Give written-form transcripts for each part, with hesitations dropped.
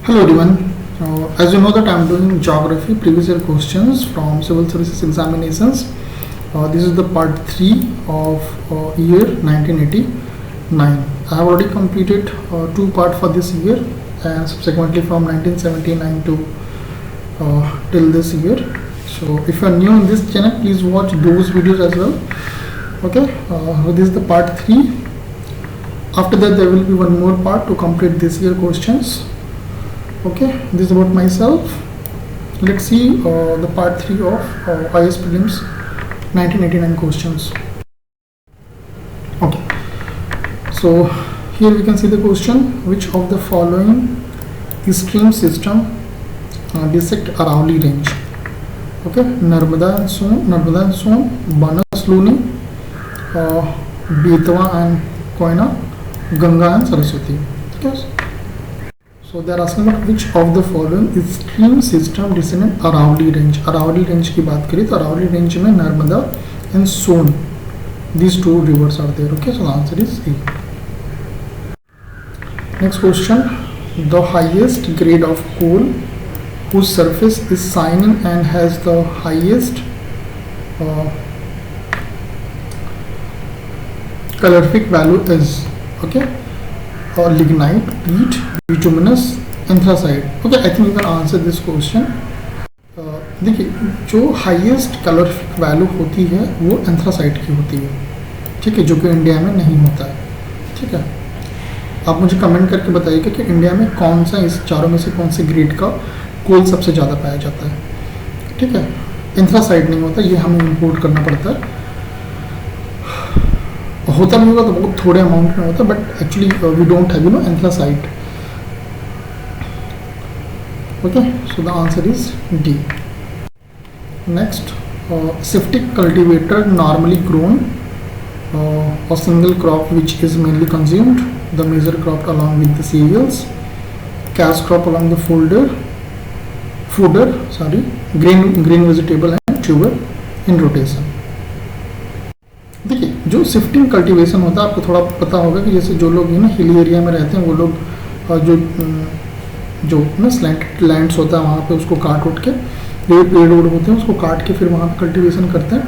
Hello everyone. As you know that I am doing geography previous year questions from civil services examinations. This is the part 3 of year 1989. I have already completed 2 parts for this year and subsequently from 1979 to till this year. So if you are new in this channel, please watch those videos as well. Okay, this is the part 3. After that there will be one more part to complete this year questions. Okay, this is about myself. Let's see the part 3 of IS prelims 1989 questions. Okay, so here we can see the question: which of the following stream system dissect Aravalli range? Okay, Narmada and Son, Banas Luni, Betwa and Koyna, Ganga and Saraswati. Okay. So they are asking about which of the following stream system descend Aravalli range. Aravalli range की बात करें तो Aravalli range में Narmada and Son, these two rivers are there. Okay, so the answer is A. Next question: the highest grade of coal whose surface is shining and has the highest calorific value is lignite, peat, bituminous, anthracite. Okay, I think you can answer this question. देखिए, जो highest calorific value होती है वो anthracite की होती है, ठीक है, जो कि इंडिया में नहीं होता है. ठीक है, आप मुझे कमेंट करके बताइएगा कि इंडिया में कौन सा इस चारों में से कौन से ग्रेड का कोल सबसे ज़्यादा पाया जाता है. ठीक है, एंथ्रासाइट नहीं होता, ये हमें इंपोर्ट करना पड़ता है. होता भी होगा तो बहुत थोड़े अमाउंट में होता है, but actually we don't have anthracite. Okay, so the answer is D. Next, shifting cultivator normally grown or single crop which is mainly consumed, the major crop along with the cereals, cash crop along the fodder green vegetable and tuber in rotation. देखिए, जो shifting cultivation होता है आपको थोड़ा पता होगा कि जैसे जो लोग हिल एरिया में रहते हैं वो लोग जो ना स्लैंटेड लैंड्स होता है वहाँ पे उसको काट उठ के पेड़ होते हैं उसको काट के फिर वहाँ पे कल्टीवेशन करते हैं.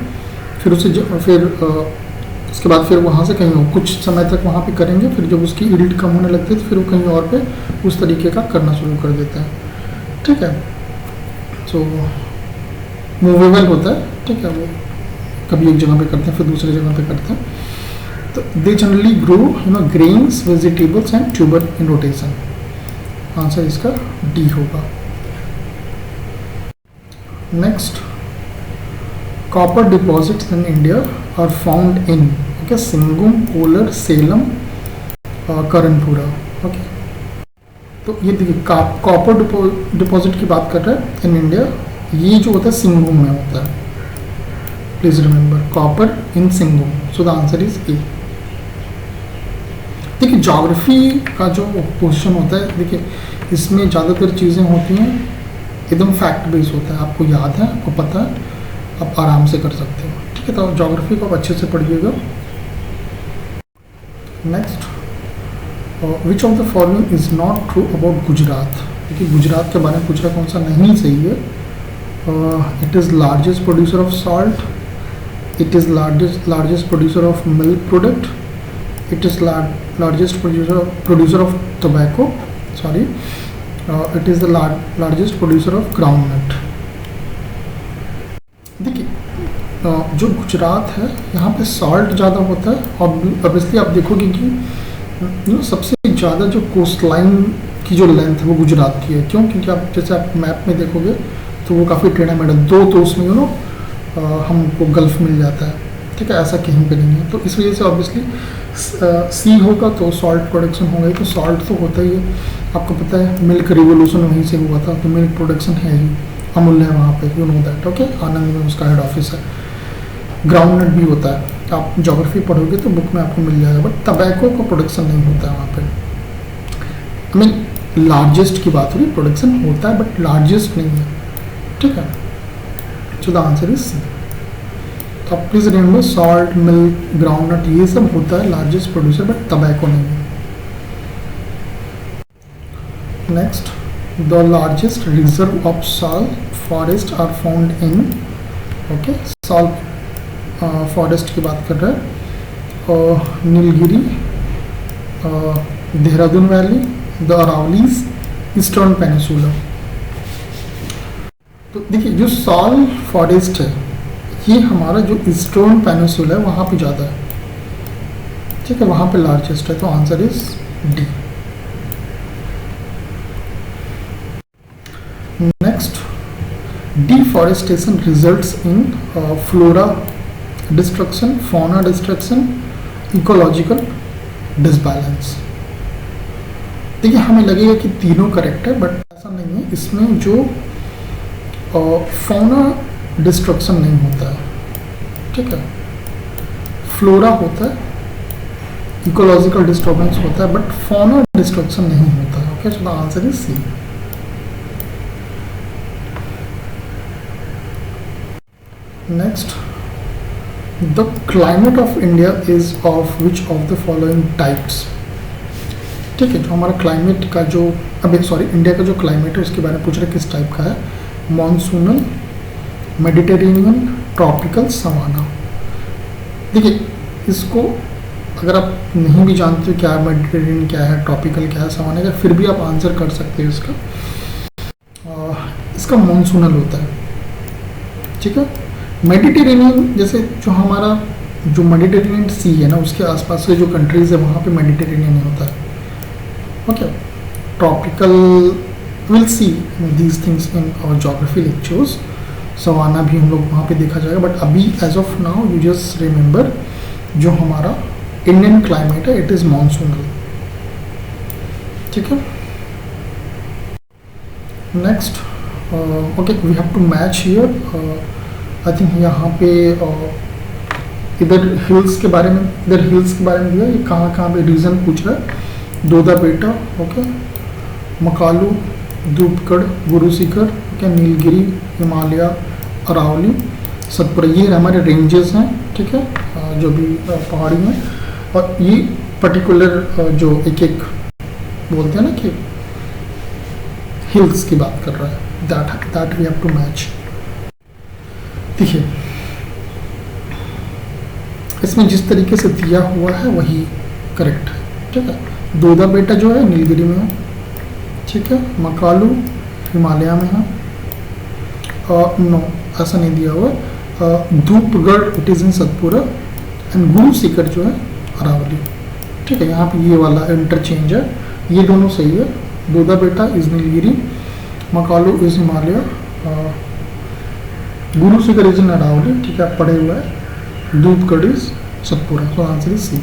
फिर उसके बाद फिर वहाँ से कहीं कुछ समय तक वहाँ पे करेंगे. फिर जब उसकी ईल्ड कम होने लगती है तो फिर वो कहीं और पे उस तरीके का करना शुरू कर देते हैं. ठीक है, सो मूवेबल होता है. ठीक है, वो कभी एक जगह पे करते हैं फिर दूसरी जगह पे करते हैं. तो they generally grow grains, vegetables and tuber in rotation. Answer इसका डी होगा. Next, copper deposits in India are found in Singhbhum, Kolar, Salem, Karanpura. Okay, तो ये देखिए कॉपर डिपॉजिट की बात कर रहे हैं इन इंडिया. ये जो होता है सिंगम में होता है. Please remember, copper in Singham. So the answer is a. देखिए, ज्योग्राफी का जो क्वेश्चन होता है, देखिए इसमें ज़्यादातर चीज़ें होती हैं एकदम फैक्ट बेस होता है. आपको याद है, आपको पता है, आप आराम से कर सकते हो. ठीक है, तो ज्योग्राफी को आप अच्छे से पढ़िएगा. Next, which of the following is not true about Gujarat. देखिए, गुजरात के बारे में पूछा कौन सा नहीं सही है. It is largest producer of salt, it is largest producer of milk product, it is largest producer of tobacco, it is the largest producer of groundnut. देखिए, जो गुजरात है यहाँ पे सॉल्ट ज़्यादा होता है. और ऑब्वियसली आप देखोगे कि सबसे ज़्यादा जो कोस्ट लाइन की जो लेंथ है वो गुजरात की है. क्यों? क्योंकि आप जैसे आप मैप में देखोगे तो वो काफ़ी टेढ़ा मेढ़ा दो, तो उसमें हमको गल्फ मिल जाता है. ठीक है, ऐसा कहीं पे नहीं है. तो इस वजह से ऑब्वियसली सी होगा तो सॉल्ट प्रोडक्शन होगा ही. तो सॉल्ट तो होता ही है. आपको पता है मिल्क रिवोल्यूशन वहीं से हुआ था, तो मिल्क प्रोडक्शन है ही. अमूल्य है वहाँ पे, यू नो दैट. ओके, आनंद में उसका हेड ऑफिस है. ग्राउंडनट भी होता है. आप ज्योग्राफी पढ़ोगे तो बुक में आपको मिल जाएगा, बट टबैको का प्रोडक्शन नहीं होता है वहाँ पे. आई मीन लार्जेस्ट की बात हो रही, प्रोडक्शन होता है बट लार्जेस्ट नहीं है. ठीक है, so the answer is C. तो आप please remember, salt, milk, groundnut ये सब होता है लार्जेस्ट प्रोड्यूसर, बट टबैको नहीं है. Next, the largest reserve of salt forest are found in, okay, salt forest की बात कर रहे हैं, और Nilgiri, Dehradun valley, the Aravallis, eastern peninsula. तो देखिए जो सॉल फॉरेस्ट है ये हमारा जो ईस्टर्न पेनिसुला है वहाँ पे ज़्यादा है, ठीक है, वहाँ पे लार्जेस्ट है, तो answer is D. Next, deforestation results in flora destruction, fauna destruction, ecological disbalance. देखिए हमें लगेगा कि तीनों करेक्ट है, बट ऐसा नहीं है। इसमें जो फौना डिस्ट्रक्शन नहीं होता है, ठीक है, फ्लोरा होता है, इकोलॉजिकल डिस्टर्बेंस होता है, बट फौना डिस्ट्रक्शन नहीं होता है। Okay, so the answer is C. Next, the climate of India is of which of the following types. ठीक है, जो हमारा क्लाइमेट का जो इंडिया का जो क्लाइमेट है उसके बारे में पूछ रहे किस टाइप का है। Monsoonal, Mediterranean, tropical, savanna. देखिए इसको अगर आप नहीं भी जानते हो क्या है मेडिटेरेनियन, क्या है ट्रॉपिकल, क्या है सवाना, क्या, फिर भी आप आंसर कर सकते हो इसका। इसका मॉनसूनल होता है, ठीक है। मेडिटेरेनियन जैसे जो हमारा जो मेडिटेरेनियन सी है ना उसके आसपास के जो कंट्रीज है वहाँ पे मेडिटेरेनियन होता है। Okay, tropical will see these things in our geography lectures. Savanna भी हम लोग वहाँ पे देखा जाएगा, बट अभी as of now you just remember जो हमारा इंडियन क्लाइमेट है इट इज़ मॉनसूनल, ठीक है। Next, okay, we have to match here. I think यहाँ पे इधर हिल्स के बारे में दिया, ये कहाँ कहाँ पे रीजन पूछ रहा है। दोदा बेटा, ओके, मकालू, धूपगढ़, गुरु शिखर, ओके, नीलगिरी, हिमालय, अरावली, सतपुरा, ये हमारे रेंजेस हैं, ठीक है, जो भी पहाड़ी में। और ये पर्टिकुलर जो एक एक बोलते हैं ना कि हिल्स की बात कर रहा है, that we have to match. देखिए इसमें जिस तरीके से दिया हुआ है वही करेक्ट है, ठीक है। दोदा बेटा जो है नीलगिरी में है, ठीक है। मकालू हिमालय में है, नो ऐसा नहीं दिया हुआ। Dhupgarh it is in Satpura, and Guru Shikhar जो है अरावली, ठीक है। यहाँ पे ये वाला इंटरचेंज है, ये दोनों सही है। दोदा बेटा is Nilgiri, Makalu is Himalaya, Guru Shikhar is in Aravalli, ठीक है, आप पढ़े हुआ है। धूपगढ़ इज सतपुरा, तो आंसर इज सी।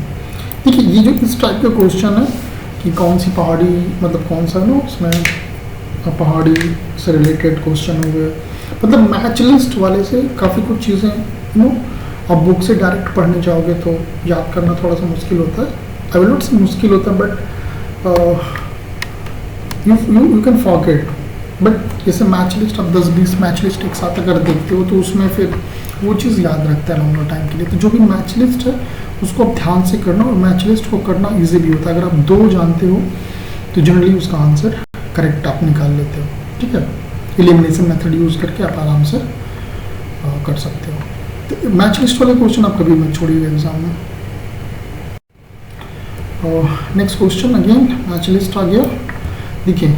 देखिए ये जो इस टाइप का क्वेश्चन है कि कौन सी पहाड़ी, मतलब कौन सा ना उसमें पहाड़ी से रिलेटेड क्वेश्चन हुए, मतलब मैच लिस्ट वाले से काफ़ी कुछ चीज़ें अब बुक से डायरेक्ट पढ़ने जाओगे तो याद करना थोड़ा सा मुश्किल होता है। आई विल नॉट से मुश्किल होता है, but you can forget. But जैसे मैच लिस्ट, अब 10-20 मैच लिस्ट एक साथ अगर देखते हो तो उसमें फिर वो चीज़ याद रखता है लॉन्गर टाइम के लिए। तो जो भी मैच लिस्ट है उसको आप ध्यान से करना, और मैच लिस्ट को करना ईजिली होता है। अगर आप 2 जानते हो तो जनरली उसका आंसर करेक्ट आप निकाल लेते हो, ठीक है। एलिमिनेशन मेथड यूज़ करके आप आराम से कर सकते हो। तो मैच लिस्ट वाले क्वेश्चन आप कभी मत छोड़िएगा एग्जाम में। Next question again match list आ गया। देखिए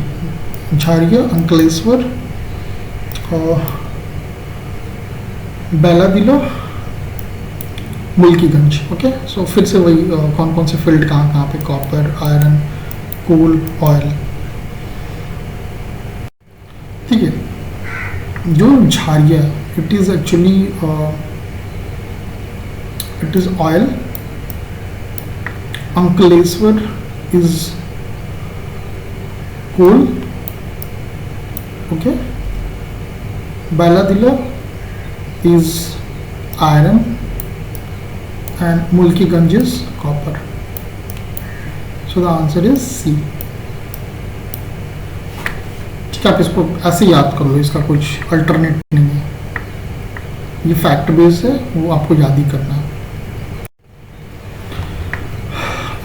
झारिया, अंकलेश्वर, बेलादिला, मुल्कीगंज, ओके। सो फिर से वही कौन कौन से फील्ड कहाँ कहाँ पे, कॉपर, आयरन, कोल, ऑयल, ठीक है। जो Jharia it is actually it is oil, Ankleshwar is coal, okay, Bailadila is iron and Mulkiganj is copper. So the answer is C. ठीक है, आप इसको ऐसे याद कर लो, इसका कुछ अल्टरनेट नहीं है, ये फैक्ट बेस है, वो आपको याद ही करना है।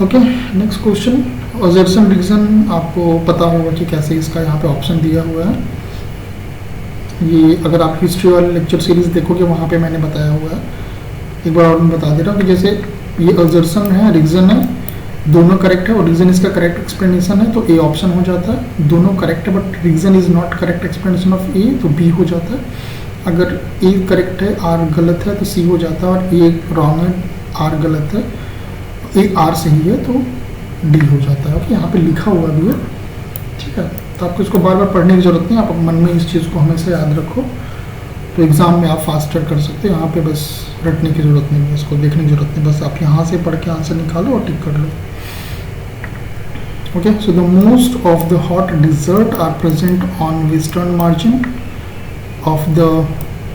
Okay, next question assertion reason आपको पता होगा कि कैसे इसका यहाँ पे ऑप्शन दिया हुआ है। ये अगर आप हिस्ट्री वाले लेक्चर सीरीज देखोगे वहाँ पे मैंने बताया हुआ है। एक बार और मैं बता दे रहा हूँ कि जैसे ये असर्शन है, रीजन है, दोनों करेक्ट है और रीजन इसका करेक्ट एक्सप्लेनेशन है तो ए ऑप्शन हो जाता है। दोनों करेक्ट है but reason is not correct explanation of A तो बी हो जाता है। अगर ए करेक्ट है आर गलत है तो सी हो जाता है, और ए रॉन्ग है आर गलत है, ए आर सही है तो डी हो जाता है। ओके, यहाँ पे लिखा हुआ भी है, ठीक है। तो आपको इसको बार बार पढ़ने की जरूरत नहीं, आप मन में इस चीज़ को हमेशा याद रखो तो एग्ज़ाम में आप फास्टर कर सकते हो। यहाँ पे बस रटने की जरूरत नहीं है, इसको देखने की जरूरत नहीं, बस आप यहाँ से पढ़ के आंसर निकालो और टिक कर लो। Okay, so the most of the hot desert are present on western margin of the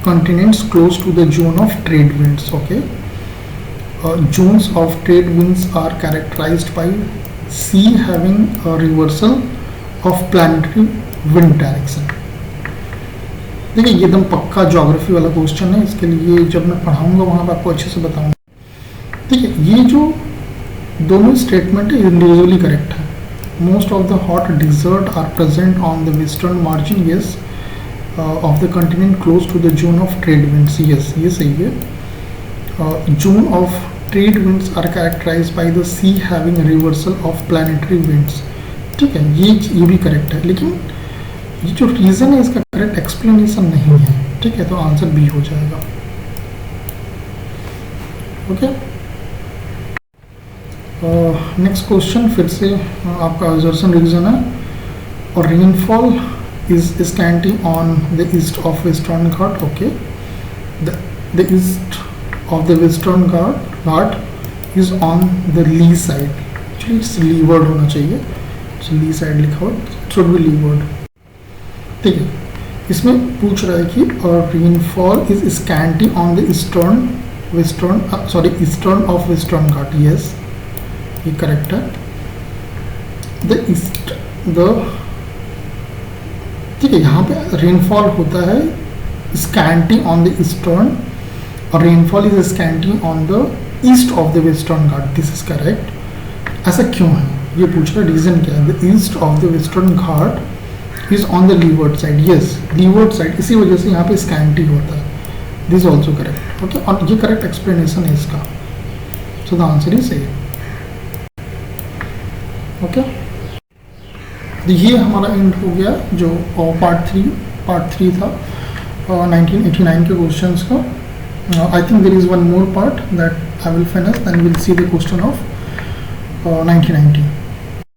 continents close to the zone of trade winds. Okay, zones of trade winds are characterized by sea having a reversal of planetary wind direction. देखिए ये एकदम पक्का geography वाला question है, इसके लिए जब मैं पढ़ाऊंगा वहाँ पर आपको अच्छे से बताऊंगा। ठीक है, ये जो दोनों स्टेटमेंट है इंडिविजुअली करेक्ट है। Most of the hot desert are present on the western margin, yes, of the continent close to the zone of trade winds, yes, ये सही है। zone of trade winds are characterized by the sea having a reversal of planetary winds, ठीक है, ये भी correct है। लेकिन ये जो रीज़न है इसका करेक्ट एक्सप्लेनेशन नहीं है, ठीक है, तो आंसर बी हो जाएगा। ओके, नेक्स्ट क्वेश्चन फिर से आपका असर्शन रीजन है, और rainfall is scanty on the east of Western Ghat. Okay, the east of the Western Ghat is on the lee side. Actually it's leeward होना चाहिए, so lee side लिखा हो, it should be leeward। ठीक है, इसमें पूछ रहा है कि rainfall is scanty on the eastern of Western Ghat, yes, ये correct है। ठीक है, यहाँ पे रेनफॉल होता है स्कैंटी ऑन द ईस्टर्न और rainfall is scanty on the east of the western Ghat, this is correct. ऐसा क्यों है ये पूछ रहा है, रीजन क्या है? The east of the western Ghat is on the levered side, yes, levered side, इसी वजह से यहाँ पे स्कैंटी होता है, दिस ऑल्सो करेक्ट। ओके, और ये करेक्ट एक्सप्लेनेशन है इसका, सो द आंसर इज सही। ओके, ये हमारा एंड हो गया जो पार्ट थ्री था 1989 के क्वेश्चंस का। I think there is one more part that I will finish, then will see the question of 1990।